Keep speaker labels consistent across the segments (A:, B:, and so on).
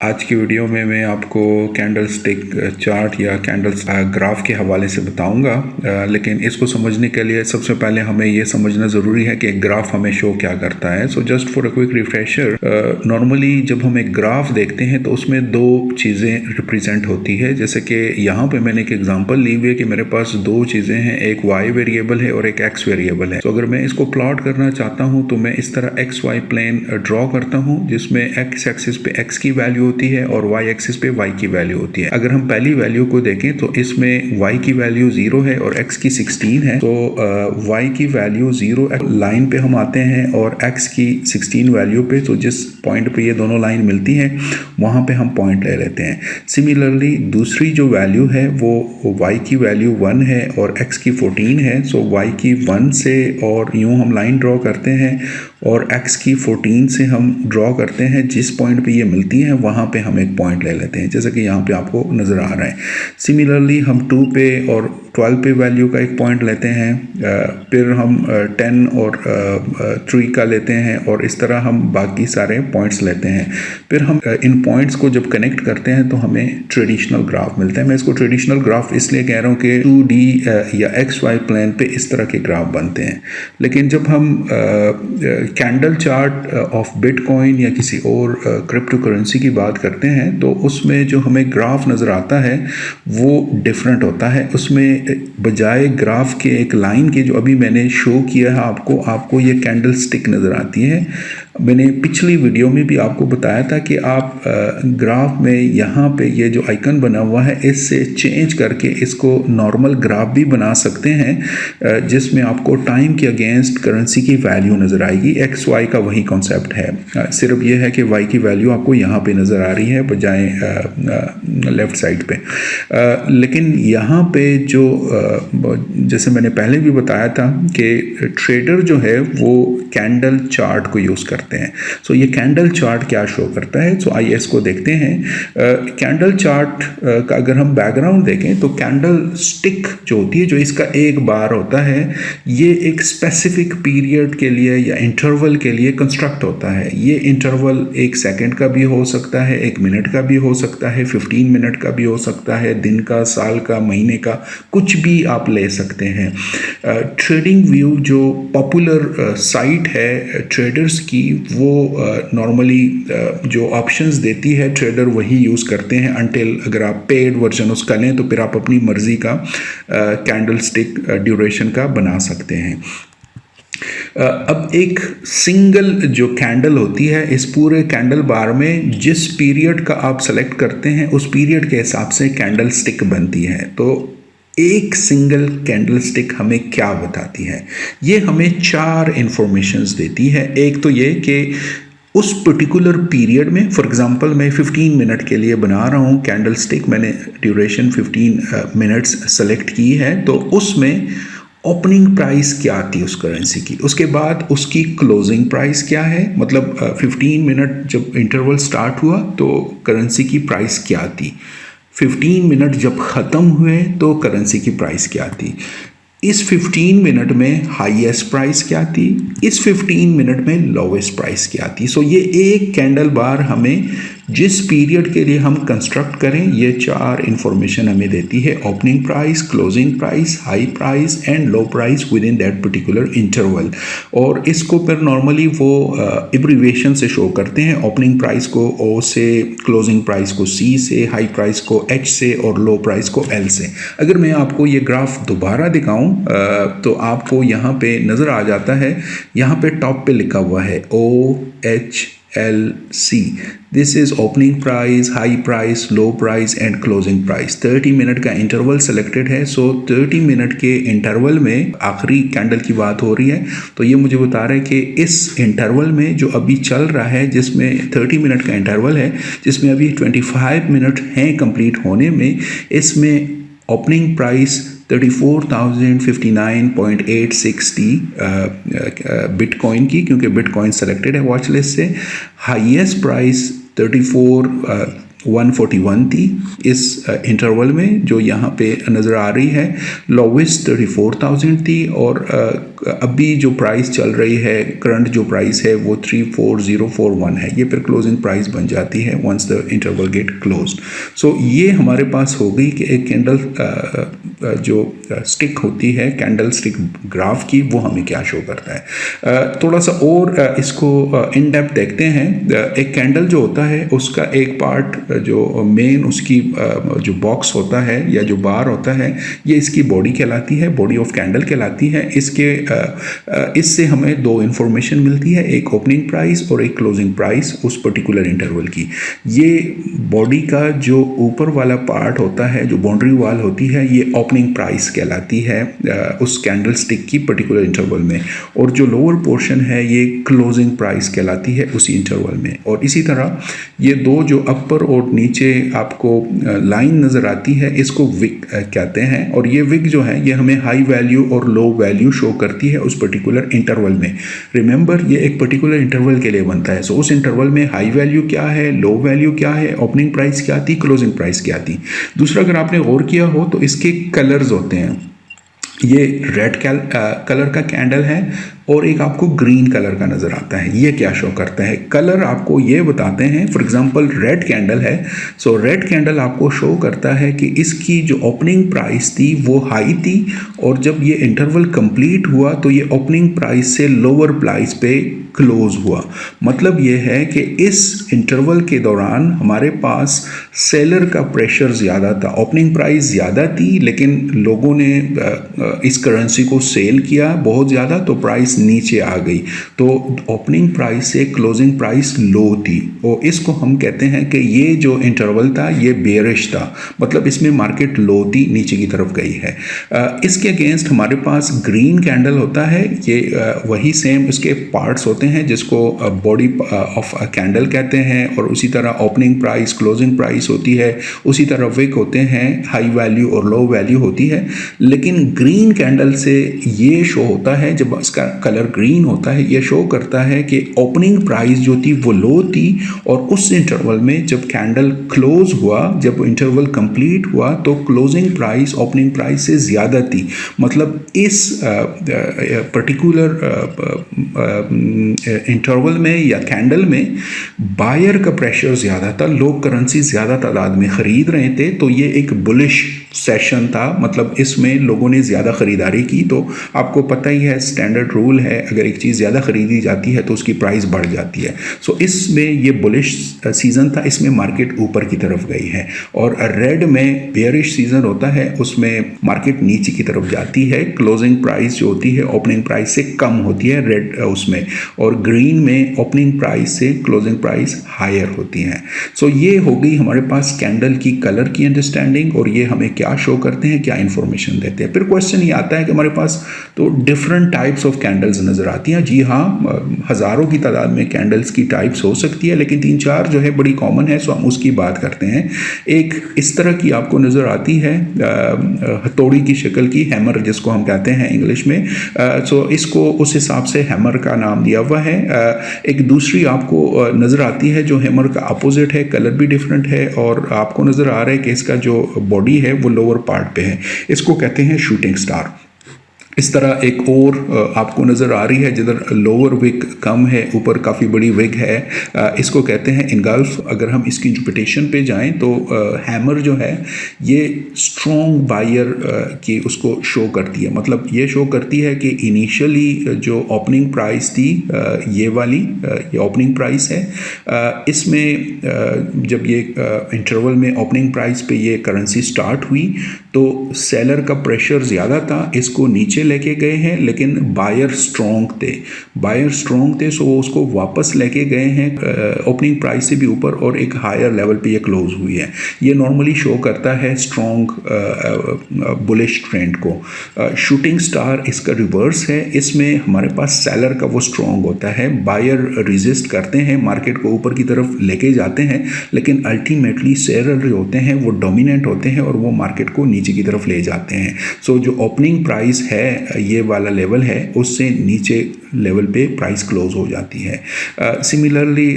A: आज की वीडियो में मैं आपको कैंडल स्टिक चार्ट या कैंडल्स ग्राफ के हवाले से बताऊंगा, लेकिन इसको समझने के लिए सबसे पहले हमें ये समझना ज़रूरी है कि एक ग्राफ हमें शो क्या करता है। So just for a quick refresher, normally जब हम एक ग्राफ देखते हैं तो उसमें दो चीज़ें रिप्रेजेंट होती है। जैसे कि यहाँ पे मैंने एक एग्जांपल ली हुई है कि मेरे पास दो चीज़ें हैं, एक वाई वेरिएबल है और एक एक्स वेरिएबल है। तो अगर मैं इसको प्लॉट करना चाहता हूँ तो मैं इस तरह एक्स वाई प्लेन ड्रॉ करता हूँ, जिसमें एक्स एक्सिस पे एक्स की वैल्यू होती है और y एक्सिस पे y की वैल्यू होती है। अगर हम पहली वैल्यू को देखें तो इसमें y की वैल्यू 0 है और x की 16 है। तो y की वैल्यू 0 लाइन पे हम आते हैं और x की 16 वैल्यू पे, तो जिस पॉइंट पे ये दोनों लाइन मिलती हैं वहां पे हम पॉइंट ले लेते हैं। सिमिलरली दूसरी जो वैल्यू है वो y की वैल्यू 1 है और x की 14 है। सो y की 1 से और यूं हम लाइन ड्रॉ करते हैं और x की 14 से हम ड्रॉ करते हैं। जिस पॉइंट पे ये मिलती हैं वहाँ पे हम एक पॉइंट ले लेते हैं, जैसे कि यहाँ पे आपको नज़र आ रहा है। सिमिलरली हम 2 पे और 12 पे वैल्यू का एक पॉइंट लेते हैं, फिर हम 10 और 3 का लेते हैं और इस तरह हम बाकी सारे पॉइंट्स लेते हैं। फिर हम इन पॉइंट्स को जब कनेक्ट करते हैं तो हमें ट्रेडिशनल ग्राफ मिलता है। मैं इसको ट्रेडिशनल ग्राफ इसलिए कह रहा हूँ कि 2D या XY प्लेन पे इस तरह के ग्राफ बनते हैं। लेकिन जब हम कैंडल चार्ट ऑफ बिटकॉइन या किसी और क्रिप्टो करेंसी की बात करते हैं तो उसमें जो हमें ग्राफ नज़र आता है वो डिफरेंट होता है। उसमें बजाय ग्राफ के एक लाइन के जो अभी मैंने शो किया है आपको ये कैंडल स्टिक नज़र आती है। मैंने पिछली वीडियो में भी आपको बताया था कि आप ग्राफ में यहाँ पे ये जो आइकन बना हुआ है इससे चेंज करके इसको नॉर्मल ग्राफ भी बना सकते हैं, जिसमें आपको टाइम के अगेंस्ट करेंसी की वैल्यू नज़र आएगी। एक्स वाई का वही कॉन्सेप्ट है, सिर्फ ये है कि वाई की वैल्यू आपको यहाँ पे नज़र आ रही है बजाय लेफ़्ट साइड पे। लेकिन यहाँ पे जो जैसे मैंने पहले भी बताया था कि ट्रेडर जो है वो कैंडल चार्ट को यूज़ करते हैं। सो ये कैंडल चार्ट क्या शो करता है, सो आइए इसको देखते हैं। कैंडल चार्ट का अगर हम बैकग्राउंड देखें तो कैंडल स्टिक जो होती है, जो इसका एक बार होता है, ये एक स्पेसिफिक पीरियड के लिए या इंटरवल के लिए कंस्ट्रक्ट होता है। ये इंटरवल 1 सेकंड का भी हो सकता है, 1 मिनट का भी हो सकता है, 15 मिनट का भी हो सकता है, दिन का, साल का, महीने का, कुछ भी आप ले सकते हैं। ट्रेडिंग व्यू जो पॉपुलर साइट है ट्रेडर्स की, वो नॉर्मली जो ऑप्शंस देती है ट्रेडर वही यूज़ करते हैं अनटिल अगर आप पेड वर्जन उसका लें तो फिर आप अपनी मर्ज़ी का कैंडल स्टिक ड्यूरेशन का बना सकते हैं। अब एक सिंगल जो कैंडल होती है, इस पूरे कैंडल बार में जिस पीरियड का आप सेलेक्ट करते हैं उस पीरियड के हिसाब से कैंडल स्टिक बनती है। तो एक सिंगल कैंडल स्टिक हमें क्या बताती है? ये हमें 4 इंफॉर्मेशंस देती है। एक तो ये कि उस पर्टिकुलर पीरियड में, फॉर एग्जांपल मैं 15 मिनट के लिए बना रहा हूँ कैंडल स्टिक, मैंने ड्यूरेशन 15 मिनट्स सेलेक्ट की है, तो उसमें ओपनिंग प्राइस क्या थी उस करेंसी की, उसके बाद उसकी क्लोजिंग प्राइस क्या है, मतलब 15 मिनट जब इंटरवल स्टार्ट हुआ तो करेंसी की प्राइस क्या थी, 15 मिनट जब ख़त्म हुए तो करेंसी की प्राइस क्या थी, इस 15 मिनट में हाईएस्ट प्राइस क्या थी, इस 15 मिनट में लोवेस्ट प्राइस क्या थी। सो ये एक कैंडल बार हमें जिस पीरियड के लिए हम कंस्ट्रक्ट करें ये 4 इंफॉर्मेशन हमें देती है: opening price, closing price, high price and low price with in that particular interval. और इसको फिर नॉर्मली वो एब्रिविएशन से शो करते हैं, ओपनिंग प्राइस को O से, क्लोजिंग प्राइस को C से, हाई प्राइस को H से और लो प्राइस को L से। अगर मैं आपको ये ग्राफ दोबारा दिखाऊं तो आपको यहाँ पे नज़र आ जाता है, यहाँ पे टॉप पे लिखा हुआ है OHLC। This is opening price, high price, low price and closing price. 30 minute का इंटरवल सेलेक्टेड है। सो 30 मिनट के इंटरवल में आखिरी कैंडल की बात हो रही है, तो ये मुझे बता रहा है कि इस इंटरवल में जो अभी चल रहा है, जिसमें 30 मिनट का इंटरवल है, जिसमें अभी 25 मिनट हैं कंप्लीट होने में, इसमें ओपनिंग प्राइस 34,059.860 बिटकॉइन की, क्योंकि बिटकॉइन सेलेक्टेड है वॉच लिस्ट से। हाईएस्ट प्राइस 141 थी इस इंटरवल में जो यहाँ पे नज़र आ रही है। लोवेस्ट 34,000 थी और अभी जो प्राइस चल रही है, करंट जो प्राइस है वो 34041 है। ये फिर क्लोजिंग प्राइस बन जाती है once the interval get closed. So ये हमारे पास हो गई कि एक कैंडल जो स्टिक होती है, कैंडल स्टिक ग्राफ की, वो हमें क्या शो करता है। थोड़ा सा और इसको इन डेप्थ देखते हैं। एक कैंडल जो होता है उसका एक पार्ट जो मेन उसकी जो बॉक्स होता है या जो बार होता है, ये इसकी बॉडी कहलाती है, बॉडी ऑफ कैंडल कहलाती है। इससे हमें दो इंफॉर्मेशन मिलती है, एक ओपनिंग प्राइस और एक क्लोजिंग प्राइस उस पर्टिकुलर इंटरवल की। ये बॉडी का जो ऊपर वाला पार्ट होता है, जो बाउंड्री वाल होती है, ये ओपनिंग प्राइस कहलाती है उस कैंडल स्टिक की पर्टिकुलर इंटरवल में, और जो लोअर पोर्शन है ये क्लोजिंग प्राइस कहलाती है उसी इंटरवल में। और इसी तरह ये दो जो अपर और नीचे आपको लाइन नज़र आती है, इसको विक कहते हैं। और ये विक जो है ये हमें हाई वैल्यू और लो वैल्यू शो करती है उस पर्टिकुलर इंटरवल में। रिमेंबर, ये एक पर्टिकुलर इंटरवल के लिए बनता है। सो उस इंटरवल में हाई वैल्यू क्या है, लो वैल्यू क्या है, ओपनिंग प्राइस क्या थी, क्लोजिंग प्राइस क्या थी। दूसरा, अगर आपने गौर किया हो तो इसके कलर्स होते हैं। ये रेड कलर का कैंडल है और एक आपको ग्रीन कलर का नज़र आता है। ये क्या शो करता है? कलर आपको ये बताते हैं। फॉर एग्जांपल रेड कैंडल है, सो रेड कैंडल आपको शो करता है कि इसकी जो ओपनिंग प्राइस थी वो हाई थी, और जब ये इंटरवल कंप्लीट हुआ तो ये ओपनिंग प्राइस से लोअर प्राइस पे क्लोज हुआ। मतलब ये है कि इस इंटरवल के दौरान हमारे पास सेलर का प्रेशर ज़्यादा था, ओपनिंग प्राइस ज़्यादा थी, लेकिन लोगों ने इस करेंसी को सेल किया बहुत ज़्यादा, तो प्राइस नीचे आ गई। तो ओपनिंग प्राइस से क्लोजिंग प्राइस लो थी, और इसको हम कहते हैं कि ये जो इंटरवल था ये बेरिश था, मतलब इसमें मार्केट लो थी, नीचे की तरफ गई है। इसके अगेंस्ट हमारे पास ग्रीन कैंडल होता है। ये वही सेम इसके पार्ट्स होते हैं जिसको बॉडी ऑफ कैंडल कहते हैं, और उसी तरह ओपनिंग प्राइस, क्लोजिंग प्राइस होती है, उसी तरह विक होते हैं, हाई वैल्यू और लो वैल्यू होती है। लेकिन ग्रीन कैंडल से ये शो होता है, जब इसका कलर ग्रीन होता है, ये शो करता है कि ओपनिंग प्राइस जो थी वो लो थी, और उस इंटरवल में जब कैंडल क्लोज हुआ, जब इंटरवल कंप्लीट हुआ, तो क्लोजिंग प्राइस ओपनिंग प्राइस से ज़्यादा थी। मतलब इस पर्टिकुलर इंटरवल में या कैंडल में बायर का प्रेशर ज़्यादा था, लोग करेंसी ज़्यादा तादाद में ख़रीद रहे थे, तो ये एक बुलिश सेशन था। मतलब इसमें लोगों ने ज़्यादा ख़रीदारी की। तो आपको पता ही है, स्टैंडर्ड रूल है, अगर एक चीज़ ज़्यादा ख़रीदी जाती है तो उसकी प्राइस बढ़ जाती है। सो इसमें ये बुलिश सीज़न था, इसमें मार्केट ऊपर की तरफ गई है। और रेड में बेयरिश सीज़न होता है, उसमें मार्केट नीचे की तरफ जाती है, क्लोजिंग प्राइस जो होती है ओपनिंग प्राइस से कम होती है रेड उसमें, और ग्रीन में ओपनिंग प्राइस से क्लोजिंग प्राइस हायर होती है। सो ये हो गई हमारे पास कैंडल की कलर की अंडरस्टैंडिंग, और ये हमें क्या शो करते हैं, क्या इन्फॉर्मेशन देते हैं। फिर क्वेश्चन ये आता है कि हमारे पास तो डिफरेंट टाइप्स ऑफ कैंडल्स नज़र आती हैं। जी हाँ, हज़ारों की तादाद में कैंडल्स की टाइप्स हो सकती है, लेकिन 3-4 जो है बड़ी कॉमन है, सो हम उसकी बात करते हैं। एक इस तरह की आपको नज़र आती है, हथौड़ी की शक्ल की, हैमर जिसको हम कहते हैं इंग्लिश में। सो इसको उस हिसाब से हैमर का नाम दिया हुआ है। एक दूसरी आपको नज़र आती है जो हैमर का अपोजिट है, कलर भी डिफरेंट है, और आपको नज़र आ रहा है कि इसका जो बॉडी है वो लोअर पार्ट पे है। इसको कहते हैं शूटिंग स्टार। इस तरह एक और आपको नज़र आ रही है जिधर लोअर विग कम है, ऊपर काफ़ी बड़ी विग है, इसको कहते हैं इनगल्फ। अगर हम इसकी इंटरप्रिटेशन पे जाएं तो हैमर जो है ये स्ट्रॉन्ग बायर की उसको शो करती है। मतलब ये शो करती है कि इनिशियली जो ओपनिंग प्राइस थी, ये वाली ये ओपनिंग प्राइस है, इसमें जब ये इंटरवल में ओपनिंग प्राइस पे ये करेंसी स्टार्ट हुई तो सेलर का प्रेशर ज़्यादा था, इसको नीचे लेके गए हैं, लेकिन बायर स्ट्रॉन्ग थे, सो वो उसको वापस लेके गए हैं ओपनिंग प्राइस से भी ऊपर, और एक हायर लेवल पे ये क्लोज हुई है। ये नॉर्मली शो करता है स्ट्रॉन्ग बुलिश ट्रेंड को। शूटिंग स्टार इसका रिवर्स है, इसमें हमारे पास सेलर का वो स्ट्रॉन्ग होता है, बायर रेजिस्ट करते हैं, मार्केट को ऊपर की तरफ लेके जाते हैं, लेकिन अल्टीमेटली सेलर जो होते हैं वो डोमिनेंट होते हैं और वो मार्केट को नीचे की तरफ ले जाते हैं। सो जो ओपनिंग प्राइस है, ये वाला लेवल है, उससे नीचे लेवल पे प्राइस क्लोज हो जाती है। सिमिलरली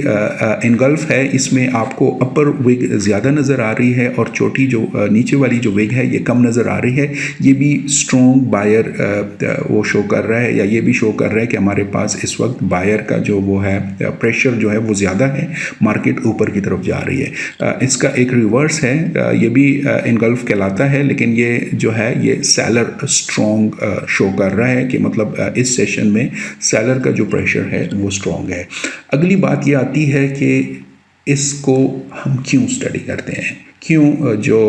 A: इनगल्फ है, इसमें आपको अपर विग ज़्यादा नज़र आ रही है और छोटी जो नीचे वाली जो विग है ये कम नज़र आ रही है। ये भी स्ट्रॉन्ग बायर वो शो कर रहा है, या ये भी शो कर रहा है कि हमारे पास इस वक्त बायर का जो वो है प्रेशर जो है वो ज़्यादा है, मार्केट ऊपर की तरफ जा रही है। इसका एक रिवर्स है, ये भी इनगल्फ कहलाता है, लेकिन ये जो है ये सेलर स्ट्रॉन्ग शो कर रहा है कि मतलब इस सेशन में सेलर का जो प्रेशर है वो स्ट्रॉन्ग है। अगली बात ये आती है कि इसको हम क्यों स्टडी करते हैं, क्यों जो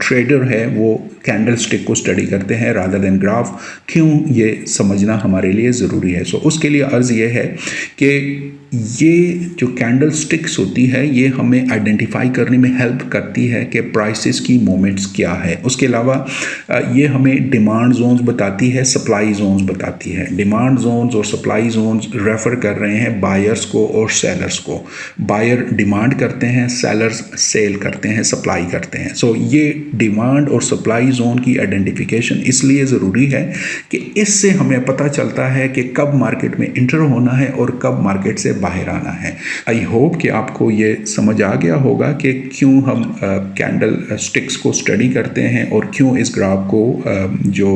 A: ट्रेडर है वो कैंडल स्टिक को स्टडी करते हैं रादर देन ग्राफ, क्यों ये समझना हमारे लिए ज़रूरी है। उसके लिए अर्ज़ ये है कि ये जो कैंडल स्टिक्स होती है ये हमें आइडेंटिफाई करने में हेल्प करती है कि प्राइसेस की मोमेंट्स क्या है। उसके अलावा ये हमें डिमांड जोन्स बताती है, सप्लाई जोन्स बताती है। डिमांड जोन्स और सप्लाई जोन्स रेफ़र कर रहे हैं बायर्स को और सेलर्स को। बायर डिमांड करते हैं, सेलर्स सेल करते हैं, सप्लाई करते हैं। ये डिमांड और सप्लाई जोन की आइडेंटिफिकेशन इसलिए ज़रूरी है कि इससे हमें पता चलता है कि कब मार्केट में इंटर होना है और कब मार्केट से बाहर आना है। आई होप कि आपको ये समझ आ गया होगा कि क्यों हम कैंडल स्टिक्स को स्टडी करते हैं और क्यों इस ग्राफ को जो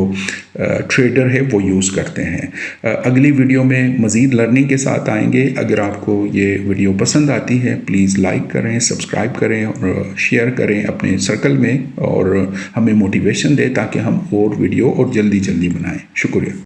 A: ट्रेडर है वो यूज़ करते हैं। अगली वीडियो में मज़ीद लर्निंग के साथ आएंगे। अगर आपको ये वीडियो पसंद आती है प्लीज़ लाइक करें, सब्सक्राइब करें और शेयर करें अपने सर्कल में, और हमें मोटिवेशन दे ताकि हम और वीडियो और जल्दी बनाएं। शुक्रिया।